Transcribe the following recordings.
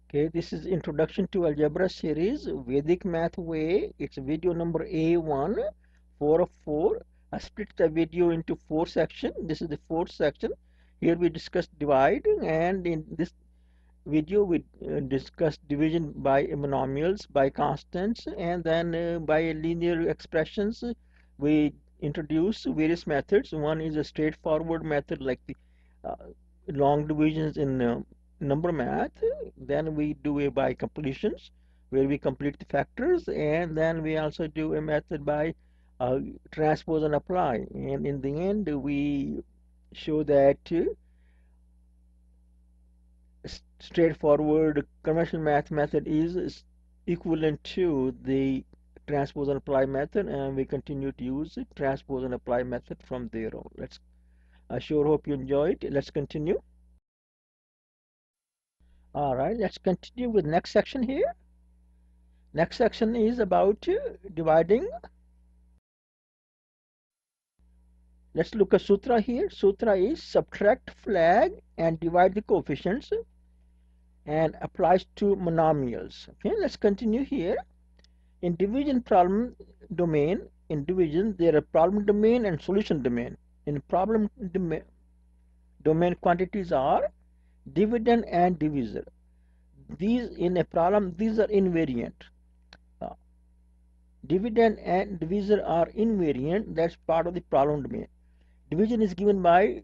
Okay, this is Introduction to Algebra series, Vedic Math Way. It's video number A1, 4 of 4. I split the video into 4 sections. This is the 4th section. Here we discuss divide, and in this video we discuss division by monomials, by constants, and then by linear expressions. We introduce various methods. One is a straightforward method like the uh, long divisions in number math. Then we do a by completions where we complete the factors, and then we also do a method by transpose and apply, and in the end we show that straightforward conventional math method is equivalent to the transpose and apply method, and we continue to use the transpose and apply method from there on. I sure hope you enjoyed. Let's continue. All right, let's continue with next section here. Next section is about dividing. Let's look at Sutra here. Sutra is subtract flag and divide the coefficients and applies to monomials. Okay, let's continue here. In division problem domain, in division there are problem domain and solution domain. In problem domain quantities are dividend and divisor. These in a problem, these are invariant. Uh, Dividend and divisor are invariant. That's part of the problem domain. Division is given by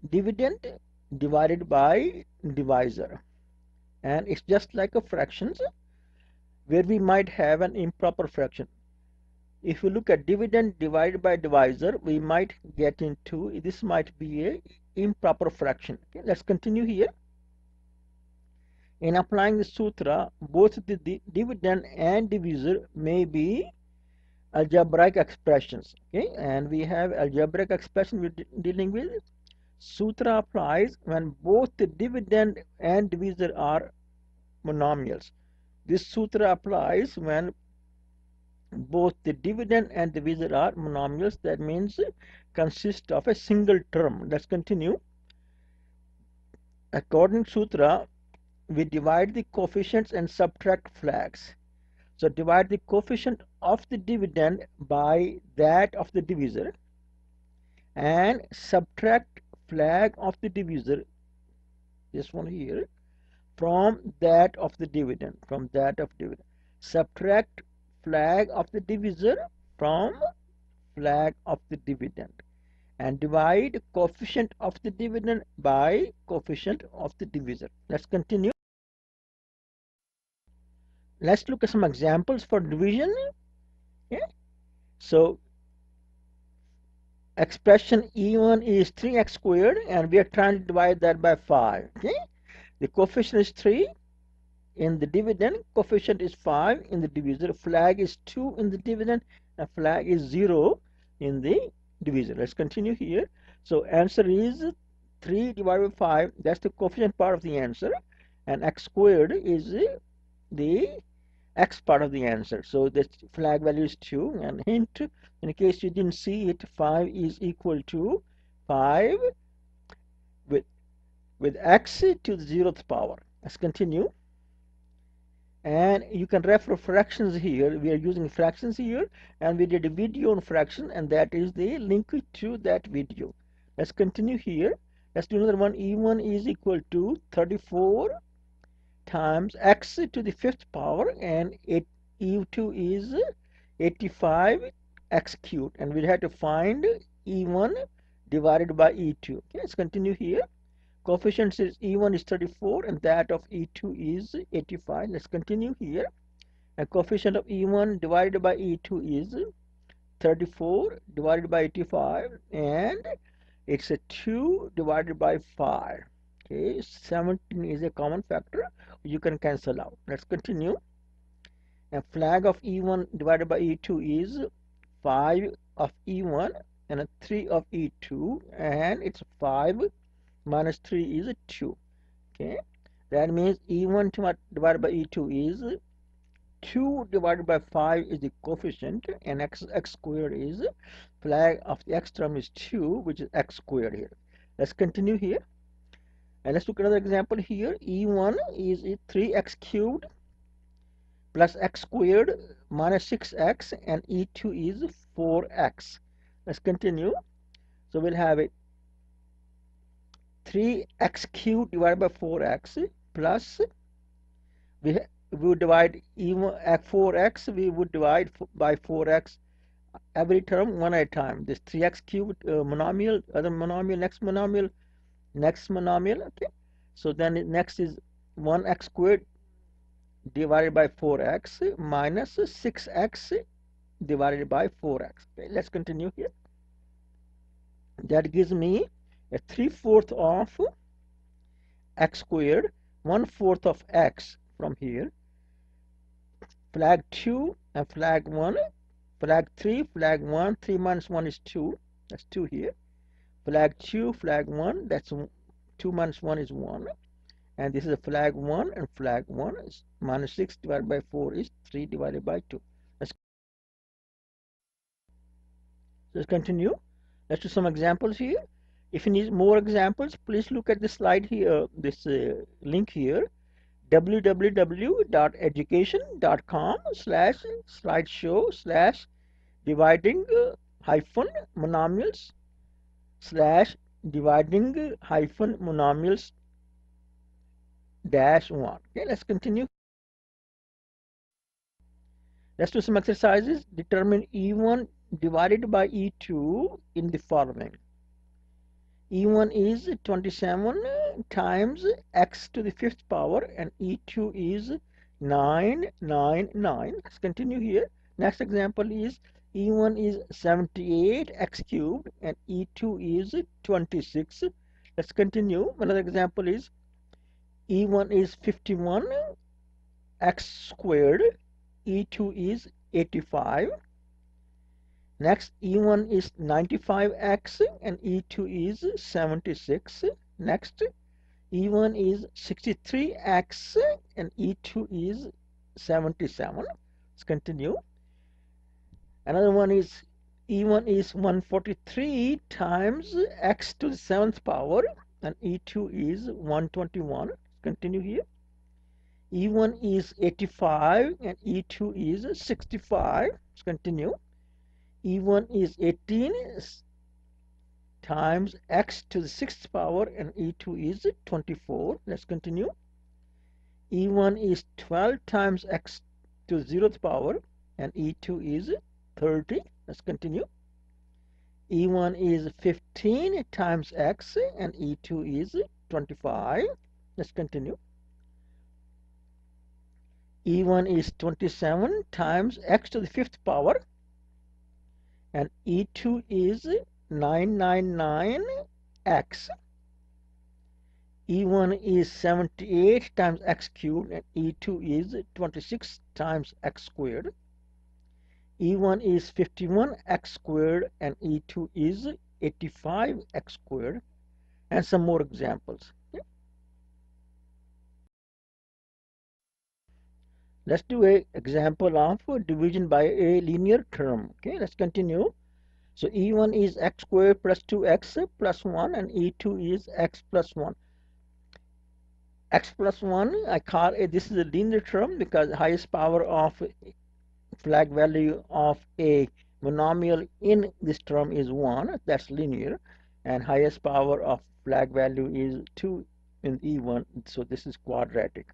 dividend divided by divisor, and it's just like a fractions where we might have an improper fraction. If you look at dividend divided by divisor, we might get into this might be a improper fraction. Okay, let's continue here. In applying the sutra, both the dividend and divisor may be algebraic expressions. Okay, and we have algebraic expression we're dealing with. Sutra applies when both the dividend and divisor are monomials. This sutra applies when both the dividend and divisor are monomials. That means consist of a single term. Let's continue. According to Sutra, we divide the coefficients and subtract flags. So divide the coefficient of the dividend by that of the divisor and subtract flag of the divisor, this one here, from that of the dividend, subtract flag of the divisor from flag of the dividend, and divide coefficient of the dividend by coefficient of the divisor. Let's continue. Let's look at some examples for division. Okay. So expression E1 is 3x squared, and we are trying to divide that by 5. Okay. The coefficient is 3 in the dividend, coefficient is 5 in the divisor, flag is 2 in the dividend, and flag is 0 in the divisor. Let's continue here. So answer is 3 divided by 5. That's the coefficient part of the answer, and x squared is the x part of the answer. So the flag value is 2, and hint, in case you didn't see it, 5 is equal to 5 with x to the 0th power. Let's continue. And you can refer fractions here. We are using fractions here, and we did a video on fraction, and that is the link to that video. Let's continue here. Let's do another one. E1 is equal to 34 times x to the 5th power, and E2 is 85 x cubed, and we have to find E1 divided by E2. Okay, let's continue here. Coefficient is E1 is 34 and that of E2 is 85. Let's continue here. And coefficient of E1 divided by E2 is 34 divided by 85, and it's a 2 divided by 5. Okay, 17 is a common factor. You can cancel out. Let's continue. And flag of E1 divided by E2 is 5 of E1 and a 3 of E2, and it's 5 minus 3 is 2. Okay, that means E1 divided by E2 is 2 divided by 5 is the coefficient, and x squared is flag of the x term is 2, which is x squared here. Let's continue here. And let's look at another example here. E1 is 3x cubed plus x squared minus 6x, and E2 is 4x. Let's continue. So we'll have it 3x cubed divided by 4x plus we would divide even at 4x, we would divide by 4x every term one at a time. This 3x cubed monomial, other monomial, next monomial. Okay. So then next is 1x squared divided by 4x minus 6x divided by 4x. Okay, let's continue here. That gives me a 3/4 of x squared, 1/4 of x from here, flag 2 and flag 1, flag 3, flag 1, 3 minus 1 is 2, that's 2 here, flag 2, flag 1, that's 2 minus 1 is 1, and this is a flag 1, and flag 1 is minus 6 divided by 4 is 3 divided by 2. Let's continue. Let's do some examples here. If you need more examples, please look at this slide here, this link here, www.education.com/slideshow/dividing hyphen monomials /dividing hyphen monomials -1. Okay, let's continue. Let's do some exercises. Determine E1 divided by E2 in the following. E1 is 27 times x to the 5th power, and E2 is 999. Let's continue here. Next example is E1 is 78 x cubed, and E2 is 26. Let's continue. Another example is E1 is 51 x squared, E2 is 85. Next, E1 is 95x and E2 is 76. Next, E1 is 63x and E2 is 77. Let's continue. Another one is E1 is 143 times x to the 7th power, and E2 is 121. Let's continue here. E1 is 85 and E2 is 65. Let's continue. E1 is 18 times x to the 6th power, and E2 is 24. Let's continue. E1 is 12 times x to the 0th power, and E2 is 30. Let's continue. E1 is 15 times x, and E2 is 25. Let's continue. E1 is 27 times x to the 5th power, and E2 is 999x. E1 is 78 times x cubed, and E2 is 26 times x squared. E1 is 51x squared, and E2 is 85x squared, and some more examples. Okay. Let's do an example of division by a linear term. Okay, let's continue. So E1 is x squared plus 2x plus 1, and E2 is x plus 1. X plus 1, I call it, this is a linear term because the highest power of flag value of a monomial in this term is 1. That's linear. And highest power of flag value is 2 in E1. So this is quadratic.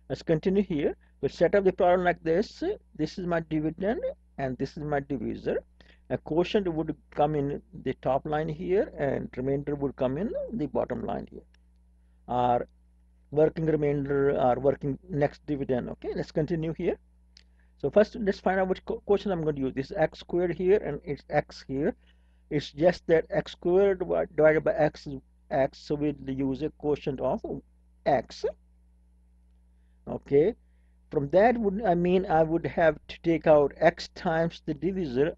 Let's continue here. We'll set up the problem like this. This is my dividend and this is my divisor. A quotient would come in the top line here, and remainder would come in the bottom line here. Our working remainder, our working next dividend. Okay, let's continue here. So first, let's find out which quotient I'm going to use. This is x squared here, and it's x here. It's just that x squared divided by x is x, so we'll use a quotient of x. Okay, from that I would have to take out x times the divisor.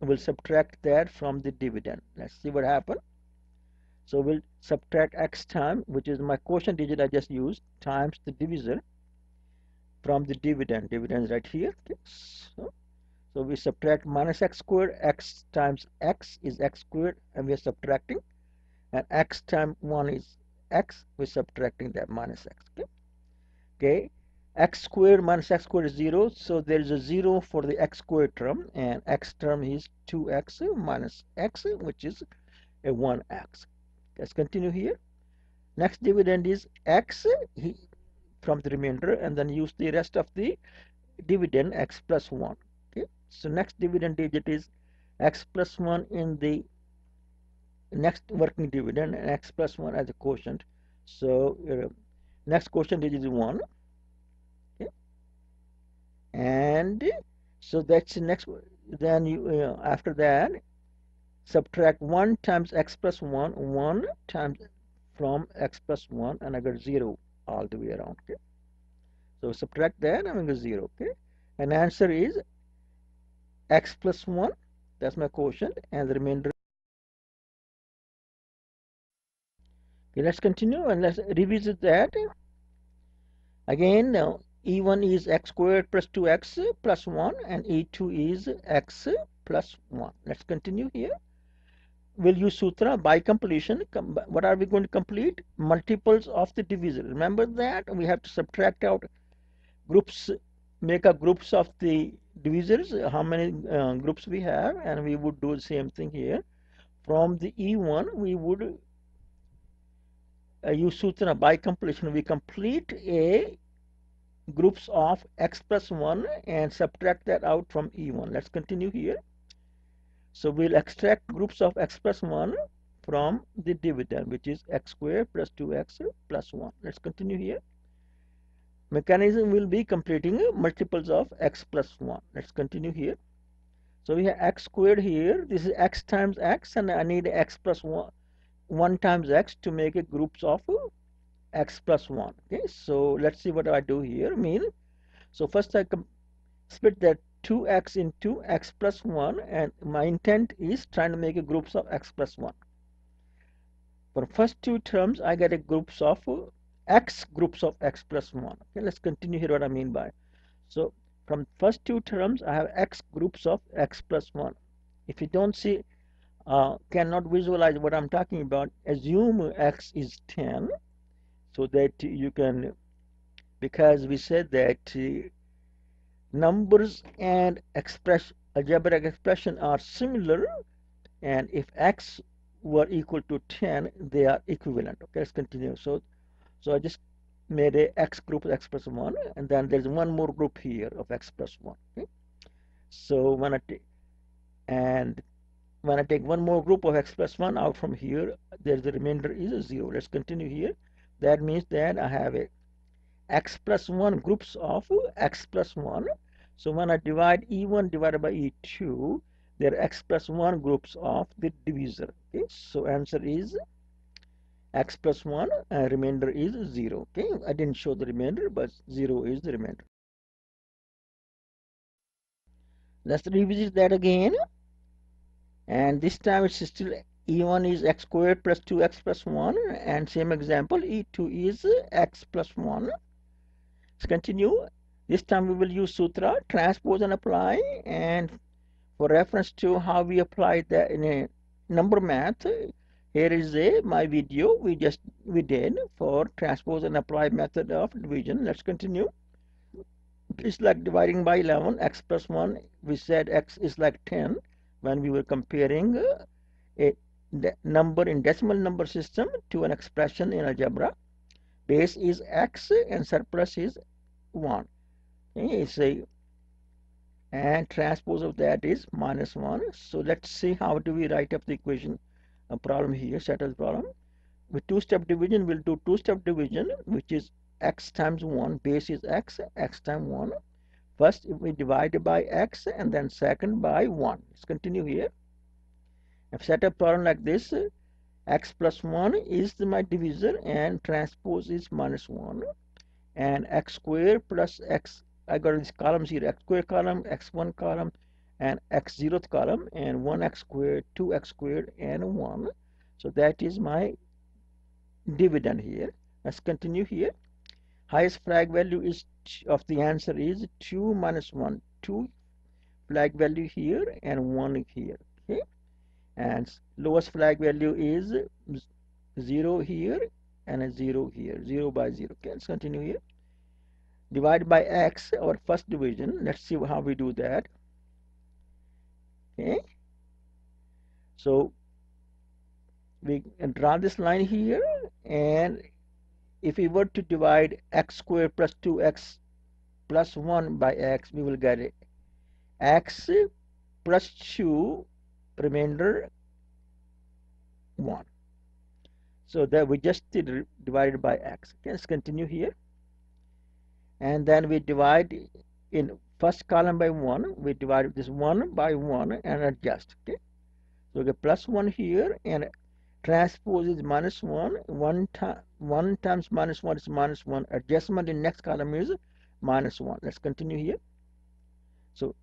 We'll subtract that from the dividend. Let's see what happens. So we'll subtract x time, which is my quotient digit I just used, times the divisor from the dividend. Dividend is right here. Okay. So we subtract minus x squared. X times x is x squared, and we are subtracting. And x times 1 is x, we're subtracting that minus x. Okay, x squared minus x squared is 0, so there is a 0 for the x squared term, and x term is 2x minus x, which is a 1x. Let's continue here. Next dividend is x from the remainder, and then use the rest of the dividend x plus 1. Okay, so next dividend digit is x plus 1 in the next working dividend, and x plus 1 as a quotient. So next quotient digit is 1. Okay, and so that's the next. Then you after that subtract 1 times x plus 1, 1 times from x plus 1, and I got 0 all the way around. Okay, so subtract that and I get 0. Okay, and answer is x plus 1, that's my quotient, and the remainder. Okay, let's continue and let's revisit that. Again, now E1 is x squared plus 2x plus 1, and E2 is x plus 1. Let's continue here. We'll use Sutra by completion. What are we going to complete? Multiples of the divisor. Remember that we have to subtract out groups, make up groups of the divisors, how many groups we have, and we would do the same thing here. From the E1, we would use Sutra by completion. We complete a groups of x plus 1 and subtract that out from E1. Let's continue here. So we'll extract groups of x plus 1 from the dividend, which is x squared plus 2x plus 1. Let's continue here. Mechanism will be completing multiples of x plus 1. Let's continue here. So we have x squared here. This is x times x, and I need x plus 1 times x to make a groups of x plus 1. Okay, so let's see what I do here. So first I split that 2x into x plus 1, and my intent is trying to make a groups of x plus 1. For first two terms, I get a groups of x plus 1. Okay, let's continue here what I mean by. So from first two terms, I have x groups of x plus 1. If you don't see, cannot visualize what I'm talking about, assume x is 10, so that you can, because we said that numbers and algebraic expression are similar, and if x were equal to 10, they are equivalent. Okay, let's continue. So I just made a x group of x plus 1, and then there's one more group here of x plus 1. Okay, so when I take one more group of x plus 1 out from here, there's the remainder is a 0. Let's continue here. That means that I have a x plus 1 groups of x plus 1. So when I divide E1 divided by E2, there are x plus 1 groups of the divisor. Okay, so answer is x plus 1, and remainder is 0. Okay, I didn't show the remainder, but 0 is the remainder. Let's revisit that again, and this time it's still E1 is x squared plus 2x plus 1, and same example, E2 is x plus 1. Let's continue. This time we will use Sutra, transpose and apply, and for reference to how we apply that in a number math, here is my video we did for transpose and apply method of division. Let's continue. It's like dividing by 11, x plus 1, we said x is like 10 when we were comparing a number in decimal number system to an expression in algebra. Base is x and surplus is 1. Okay, and transpose of that is minus 1. So let's see how do we write up the equation problem here, settle the problem. With two-step division, we'll do two-step division, which is x times 1, base is x times 1. First, we divide by x, and then second by 1. Let's continue here. I've set a problem like this. X plus 1 is my divisor, and transpose is minus 1. And x squared plus x, I got these columns here, x squared column, x1 column, and x 0th column, and 1x squared, 2x squared, and 1. So that is my dividend here. Let's continue here. Highest flag value is of the answer is 2 minus 1. 2 flag value here and 1 here. Okay, and lowest flag value is 0 here and a 0 here, 0 by 0. Okay, let's continue here. Divide by x, our first division. Let's see how we do that. Okay, so we draw this line here, and if we were to divide x squared plus 2x plus 1 by x, we will get it x plus 2 remainder 1. So that we just divided by x. Okay, let's continue here. And then we divide in first column by 1. We divide this 1 by 1 and adjust. Okay, so we get plus 1 here, and transpose is minus 1. 1 times minus 1 is minus 1. Adjustment in next column is minus 1. Let's continue here. So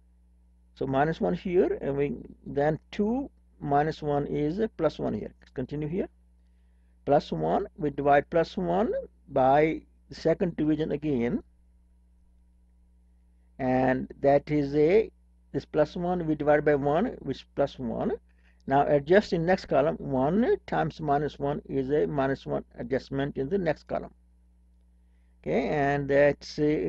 minus 1 here, and then 2 minus 1 is plus 1 here. Let's continue here. Plus 1, we divide plus 1 by the second division again, and that is this plus 1 we divide by 1, which is plus 1. Now adjust in next column. 1 times minus 1 is a minus 1 adjustment in the next column. Okay, and that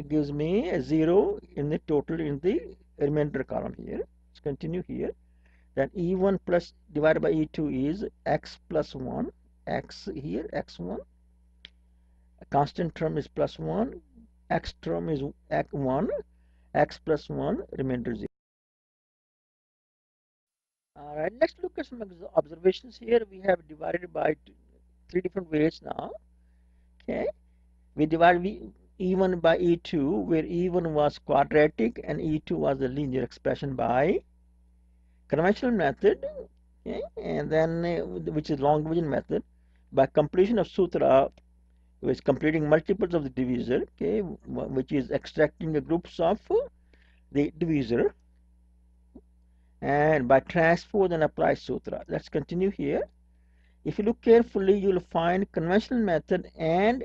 gives me a 0 in the total in the remainder column here. Let's continue here. Then E1 plus divided by E2 is x plus 1. X here, x1. A constant term is plus 1. X term is 1. X plus 1, remainder 0. Alright, let's look at some observations here. We have divided by 3 different ways now. Okay, we divide E1 by E2, where E1 was quadratic and E2 was a linear expression by conventional method. Okay, and then which is long division method. By completion of Sutra, which is completing multiples of the divisor, okay, which is extracting the groups of the divisor, and by transpose and apply Sutra. Let's continue here. If you look carefully, you will find conventional method and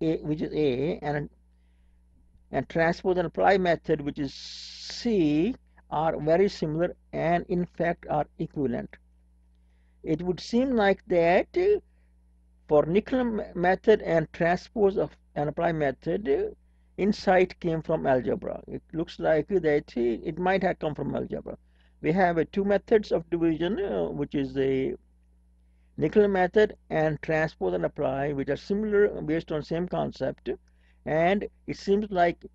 A, which is A, and transpose and apply method, which is C, are very similar and in fact are equivalent. It would seem like that for nickel method and transpose of and apply method, insight came from algebra. It looks like that it might have come from algebra. We have 2 methods of division, which is a nickel method and transpose and apply, which are similar based on same concept, and it seems like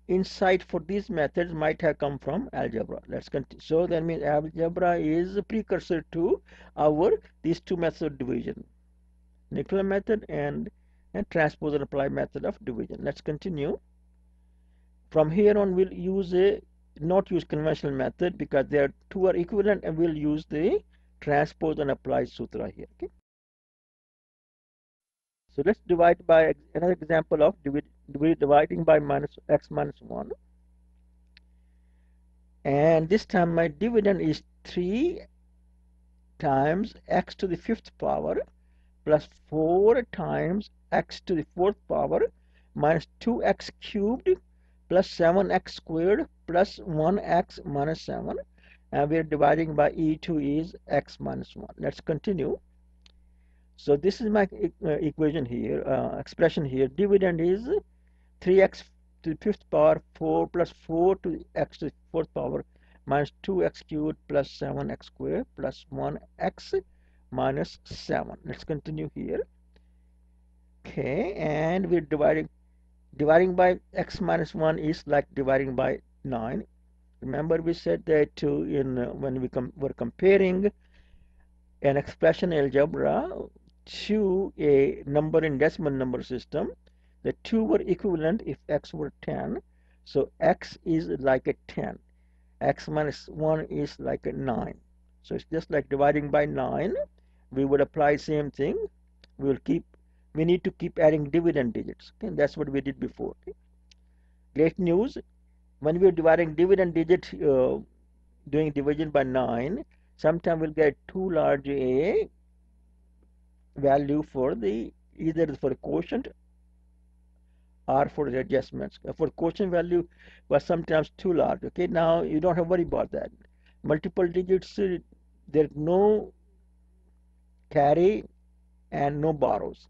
insight for these methods might have come from algebra. Let's continue. So that means algebra is a precursor to these 2 methods of division, nickel method and transpose and apply method of division. Let's continue. From here on, we'll not use conventional method because they are 2 are equivalent, and we'll use the transpose and apply Sutra here. Okay. So let's divide by another example of dividing by x minus 1. And this time my dividend is 3 times x to the 5th power plus 4 times x to the 4th power minus 2x cubed plus 7x squared plus 1x minus 7. And we are dividing by E2 is x minus 1. Let's continue. So this is my equation here, expression here. Dividend is 3x to the 5th power 4 plus 4 to the x to the 4th power minus 2x cubed plus 7x squared plus 1x minus 7. Let's continue here. Okay, and we're dividing by x minus 1 is like dividing by 9. Remember we said that when we were comparing an expression algebra to a number in decimal number system, the 2 were equivalent if x were 10. So x is like a 10. X minus 1 is like a 9. So it's just like dividing by 9. We would apply same thing. We need to keep adding dividend digits. Okay, that's what we did before. Okay. Great news. When we're dividing dividend digit, doing division by 9, sometimes we'll get too large a value for either for the quotient or for the adjustments. For quotient value was sometimes too large. Okay, now you don't have to worry about that. Multiple digits, there's no carry and no borrows.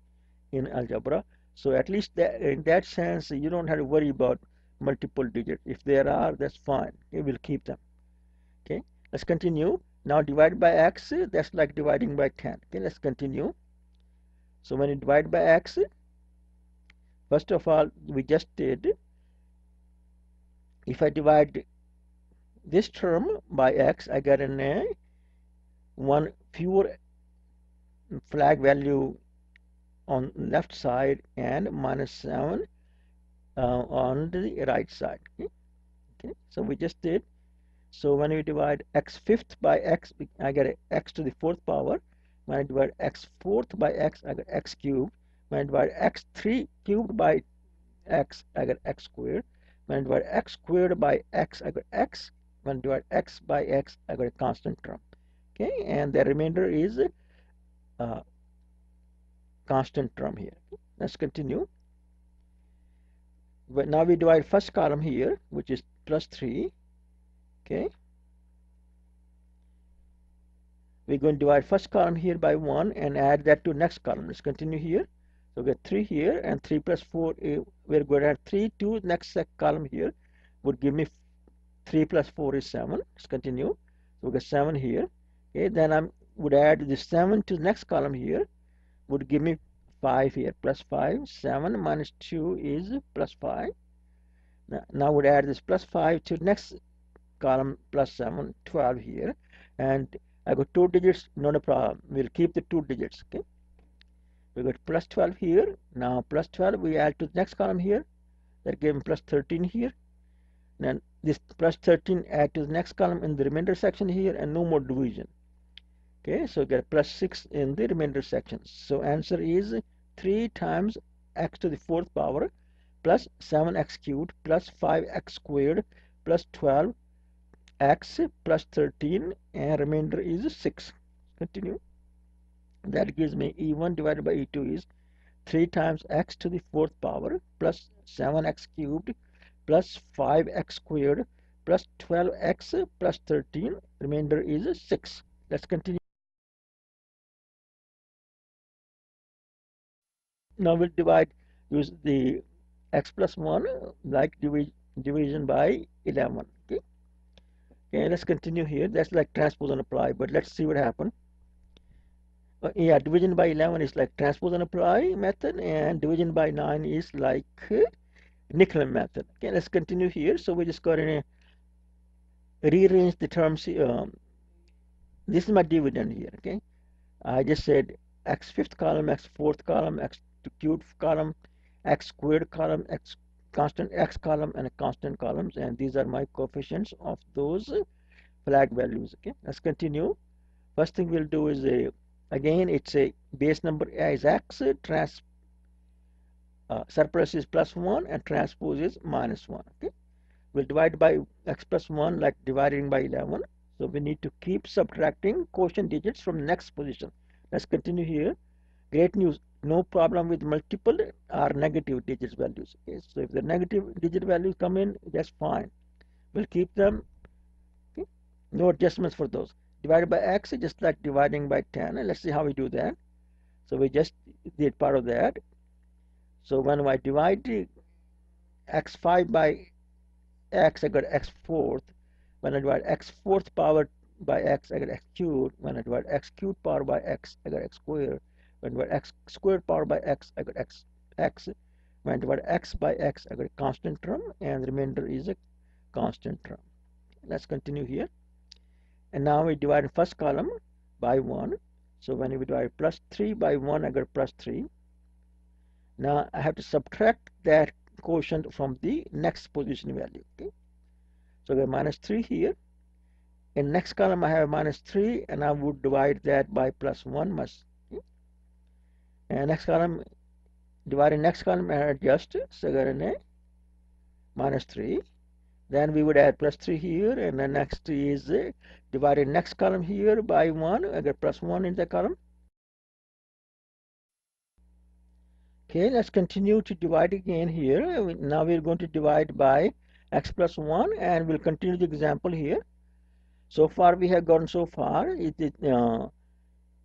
in algebra. So at least in that sense, you don't have to worry about multiple digits. If there are, that's fine. We will keep them. Okay, let's continue. Now divide by x, that's like dividing by 10. Okay, let's continue. So when you divide by x, first of all, we just did, if I divide this term by x, I get an a one fewer flag value on left side and -7 on the right side. Okay? Okay, so we just did. So when we divide x fifth by x, I get x to the fourth power. When I divide x fourth by x, I get x cubed. When I divide x 3 cubed by x, I get x squared. When I divide x squared by x, I get x. When I divide x by x, I get a constant term. Okay, and the remainder is a constant term here. Let's continue. But now we divide first column here, which is plus 3. Okay. We're going to divide first column here by 1 and add that to next column. Let's continue here. So we get 3 here and 3 plus 4. We're going to add 3 to next column here. Would give me 3 plus 4 is 7. Let's continue. So we get 7 here. Okay, then I would add the 7 to the next column here. Would give me 5 here. Plus 5. 7 minus 2 is plus 5. Now would add this plus 5 to next column plus 7, 12 here. And I got 2 digits, not a problem. We'll keep the 2 digits. Okay. We got plus 12 here. Now plus 12 we add to the next column here. That gave me plus 13 here. Then this plus 13 add to the next column in the remainder section here, and no more division. Okay, so get plus 6 in the remainder section. So answer is 3 times x to the fourth power plus 7x cubed plus 5x squared plus 12x plus 13, and remainder is 6. Continue. That gives me E1 divided by E2 is 3 times x to the fourth power plus 7x cubed plus 5x squared plus 12x plus 13. Remainder is 6. Let's continue. Now we'll use the x plus 1 like division by 11. Okay. Okay, let's continue here. That's like transpose and apply, but let's see what happens. Yeah, division by 11 is like transpose and apply method, and division by 9 is like Nicolet method. Okay, let's continue here. So we just got to rearrange the terms. This is my dividend here. Okay, I just said x fifth column, x fourth column, x cubed column, x squared column, x constant x column, and a constant columns, and these are my coefficients of those flag values. Okay, let's continue. First thing we'll do is again it's a base number is x, surplus is plus 1, and transpose is minus 1. Okay, we'll divide by x plus 1 like dividing by 11. So we need to keep subtracting quotient digits from next position. Let's continue here. Great news, no problem with multiple or negative digits values. Okay, so if the negative digit values come in, that's fine. We'll keep them. Okay, no adjustments for those. Divided by x is just like dividing by 10. And let's see how we do that. So we just did part of that. So when I divide the x5 by x, I got x fourth. When I divide x fourth power by x, I get x cubed. When I divide x cubed power by x, I got x squared. When I divide x squared power by x, I got x. When I divide x by x, I got a constant term, and the remainder is a constant term. Let's continue here. And now we divide first column by 1. So when we divide plus 3 by 1, I got plus 3. Now I have to subtract that quotient from the next position value. Okay, so I got minus 3 here. In next column I have minus 3, and I would divide that by plus 1 must. Okay? And next column, dividing next column and adjust. So I got a minus 3. Then we would add plus 3 here, and the next is dividing next column here by 1. I got plus 1 in the column. Okay, let's continue to divide again here. Now we're going to divide by x plus 1, and we'll continue the example here. So far we have gone so far.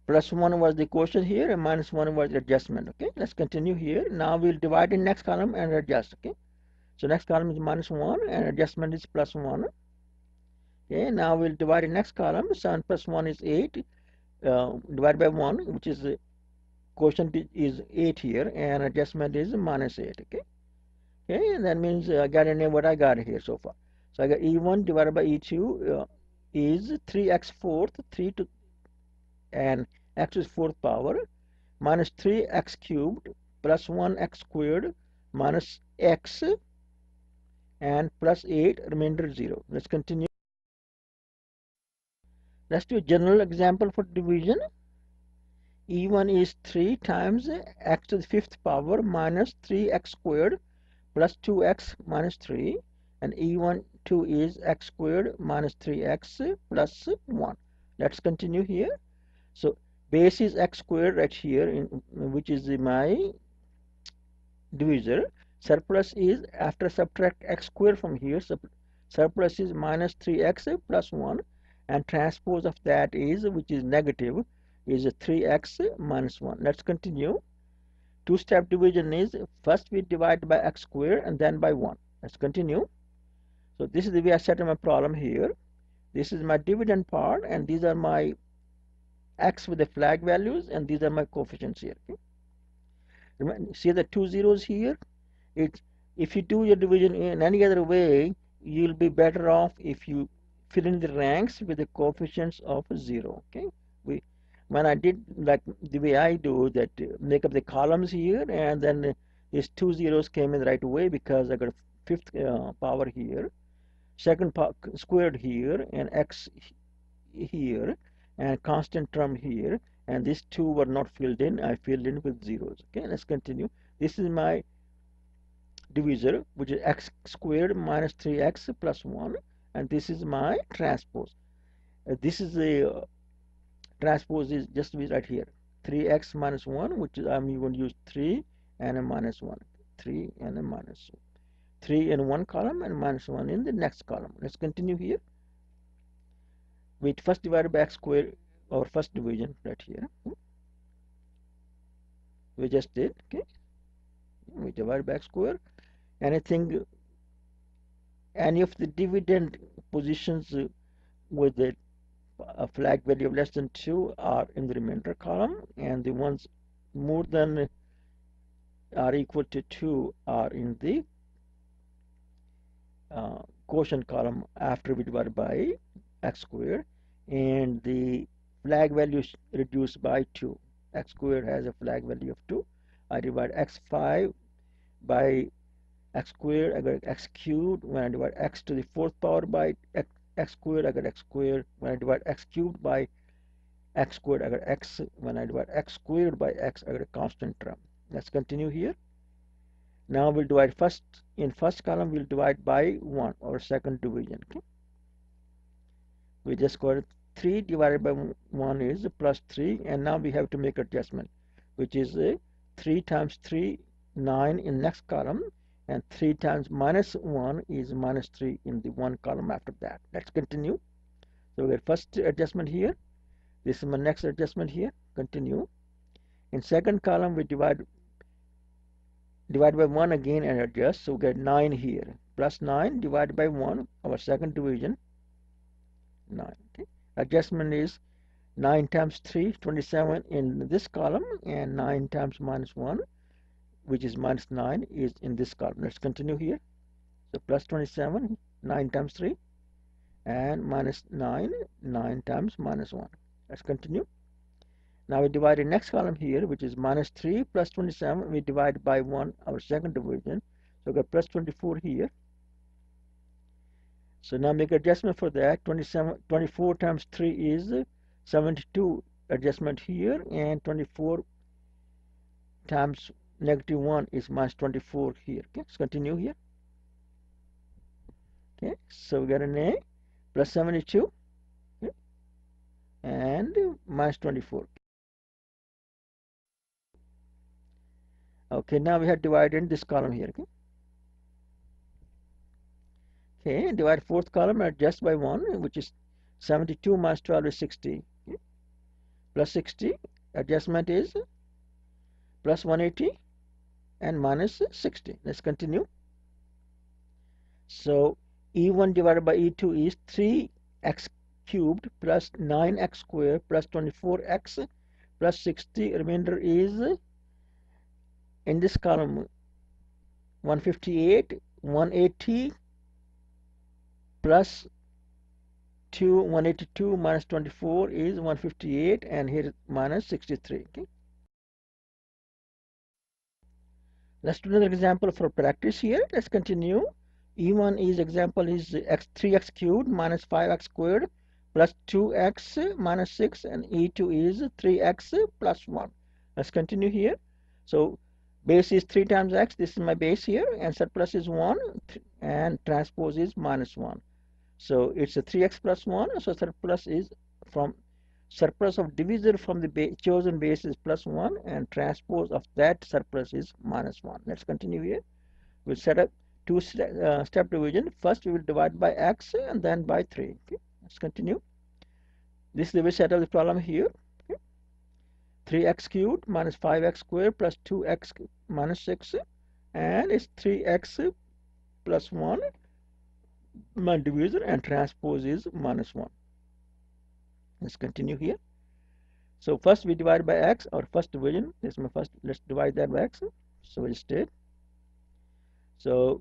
Plus 1 was the quotient here and minus 1 was the adjustment. Okay, let's continue here. Now we'll divide in next column and adjust. Okay, so next column is minus 1 and adjustment is plus 1. Okay, now we'll divide in next column. 7 plus 1 is 8. Divided by 1, which is quotient is 8 here, and adjustment is minus 8. Okay, okay, and that means I got in what I got here so far. So I got E1 divided by E2 is 3x fourth, 3 to and x is fourth power minus 3x cubed plus 1x squared minus x and plus 8 remainder 0. Let's continue. Let's do a general example for division. E1 is 3 times x to the fifth power minus 3x squared plus 2x minus 3, and E1 2 is x squared minus 3x plus 1. Let's continue here. So base is x squared right here, which is my divisor. Surplus is, after subtract x squared from here, surplus is minus 3x plus 1, and transpose of that is, which is negative, is 3x minus 1. Let's continue. Two-step division is, first we divide by x squared and then by 1. Let's continue. So this is the way I set up my problem here. This is my dividend part, and these are my x with the flag values, and these are my coefficients here. Okay? See the two zeros here? It's, if you do your division in any other way, you'll be better off if you fill in the ranks with the coefficients of 0. Okay, when I did like the way I do that, make up the columns here, and then these two zeros came in the right way because I got a fifth power here, second power squared here, and x here, and constant term here, and these two were not filled in. I filled in with zeros. Okay, let's continue. This is my divisor, which is x squared minus 3x plus 1, and this is my transpose. This is the transpose is just right here, 3x minus 1, which is I'm going to use 3 and a minus 1, 3 and a minus 1. 3 in one column and minus 1 in the next column. Let's continue here. We first divided by x squared, our first division right here. We just did. Okay, we divide by x squared. Anything, any of the dividend positions with a flag value of less than 2 are in the remainder column, and the ones more than are equal to 2 are in the quotient column after we divide by x squared, and the flag value is reduced by 2. X squared has a flag value of 2. I divide x5 by x squared, I got x cubed. When I divide x to the fourth power by x squared, I got x squared. When I divide x cubed by x squared, I got x. When I divide x squared by x, I got a constant term. Let's continue here. Now we'll divide first, in first column we'll divide by 1, or second division. Okay, we just got 3 divided by 1 is plus 3, and now we have to make adjustment, which is 3 times 3, 9 in next column, and 3 times minus 1 is minus 3 in the one column after that. Let's continue. So we get first adjustment here. This is my next adjustment here. Continue. In second column we divide by 1 again and adjust. So we get 9 here. Plus 9 divided by 1, our second division, 9. Okay. Adjustment is 9 times 3, 27 in this column, and 9 times minus 1, which is minus 9, is in this column. Let's continue here. So plus 27, 9 times 3, and minus 9, 9 times minus 1. Let's continue. Now we divide the next column here, which is minus 3 plus 27. We divide by 1, our second division. So we got plus 24 here. So now make adjustment for that. 24 times 3 is 72 adjustment here, and 24 times negative 1 is minus 24 here. Okay, let's continue here. Okay, so we got an A plus 72, okay, and minus 24. Okay, now we have divided this column here. Okay, okay, divide fourth column and adjust by 1, which is 72 minus 12 is 60. Okay. plus 60. Adjustment is plus 180 and minus 60. Let's continue. So E1 divided by E2 is 3x cubed plus 9x squared plus 24x plus 60. Remainder is in this column 158, 180 plus 2, 182 minus 24 is 158, and here is minus 63. Okay. Let's do another example for practice here. Let's continue. E1 is example is 3x cubed minus 5x squared plus 2x minus 6, and E2 is 3x plus 1. Let's continue here. So base is 3 times x. This is my base here, and surplus is 1, and transpose is minus 1. So it's a 3x plus 1. So surplus is from surplus of divisor from the chosen base is plus 1, and transpose of that surplus is minus 1. Let's continue here. We'll set up two-step division. First we will divide by x and then by 3. Okay. Let's continue. This is the way set up the problem here. Okay. 3x cubed minus 5x squared plus 2x minus 6, and it's 3x plus 1 my divisor, and transpose is minus 1. Let's continue here. So first we divide by x, or first division. This is my first. Let's divide that by x. So we'll state. So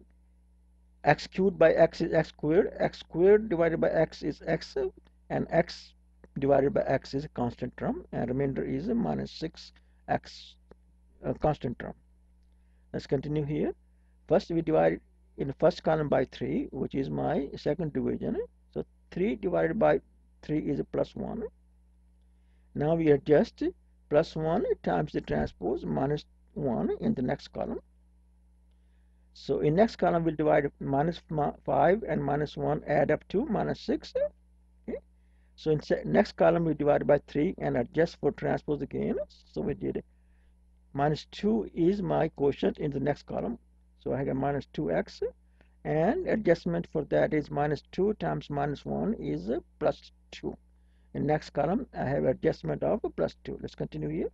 x cubed by x is x squared. X squared divided by x is x, and x divided by x is a constant term, and remainder is a minus 6x constant term. Let's continue here. First we divide in the first column by 3, which is my second division. So 3 divided by 3 is a plus 1. Now we adjust plus 1 times the transpose minus 1 in the next column. So in next column we'll divide minus 5 and minus 1 add up to minus 6. Okay. So in next column we divide by 3 and adjust for transpose again. So we did minus 2 is my quotient in the next column. So I have minus 2x, and adjustment for that is minus 2 times minus 1 is plus 2. In next column I have adjustment of plus 2. Let's continue here.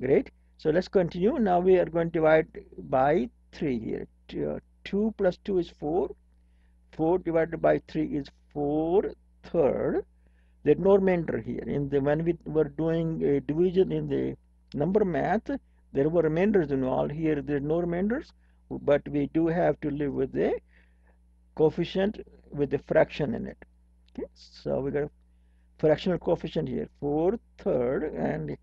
Great. So let's continue. Now we are going to divide by 3 here. 2 plus 2 is 4. 4 divided by 3 is 4/3. There's no remainder here. When we were doing a division in the number math, there were remainders involved. Here there's no remainders, but we do have to live with the coefficient with the fraction in it. Okay. So we got a fractional coefficient here, 4/3, and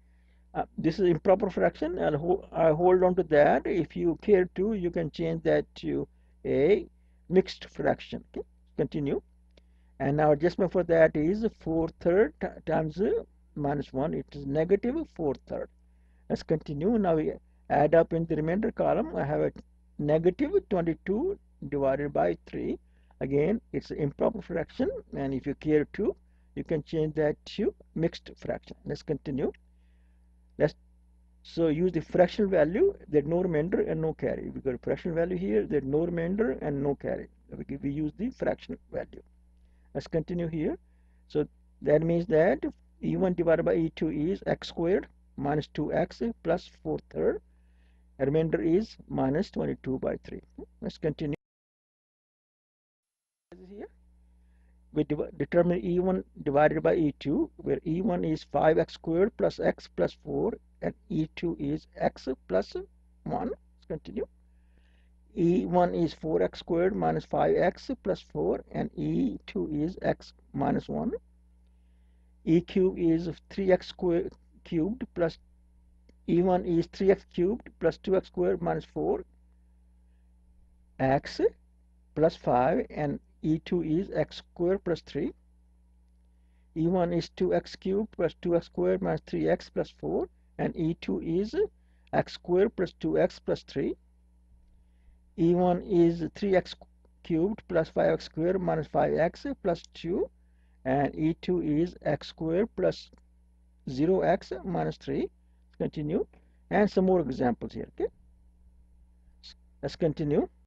this is improper fraction, and I hold on to that. If you care to, you can change that to a mixed fraction. Okay. Continue. And now adjustment for that is 4/3 times minus 1. It is negative 4/3. Let's continue. Now we add up in the remainder column. I have a negative 22 divided by 3. Again, it's an improper fraction, and if you care to, you can change that to mixed fraction. Let's continue. So use the fractional value. There's no remainder and no carry. We got a fractional value here. There's no remainder and no carry. We use the fractional value. Let's continue here. So that means that E1 divided by E2 is x squared minus 2x plus 4/3. Remainder is minus 22 by 3. Let's continue. Here we determine E1 divided by E2, where E1 is 5x squared plus x plus 4, and E2 is x plus 1. Let's continue. E1 is 4x squared minus 5x plus 4, and E2 is x minus 1. E cube is 3x squared cubed plus E1 is 3x cubed plus 2x squared minus 4, x plus 5, and E2 is x squared plus 3. E1 is 2x cubed plus 2x squared minus 3x plus 4, and E2 is x squared plus 2x plus 3. E1 is 3x cubed plus 5x squared minus 5x plus 2, and E2 is x squared plus 0x minus 3. Continue. And some more examples here. Okay. Let's continue.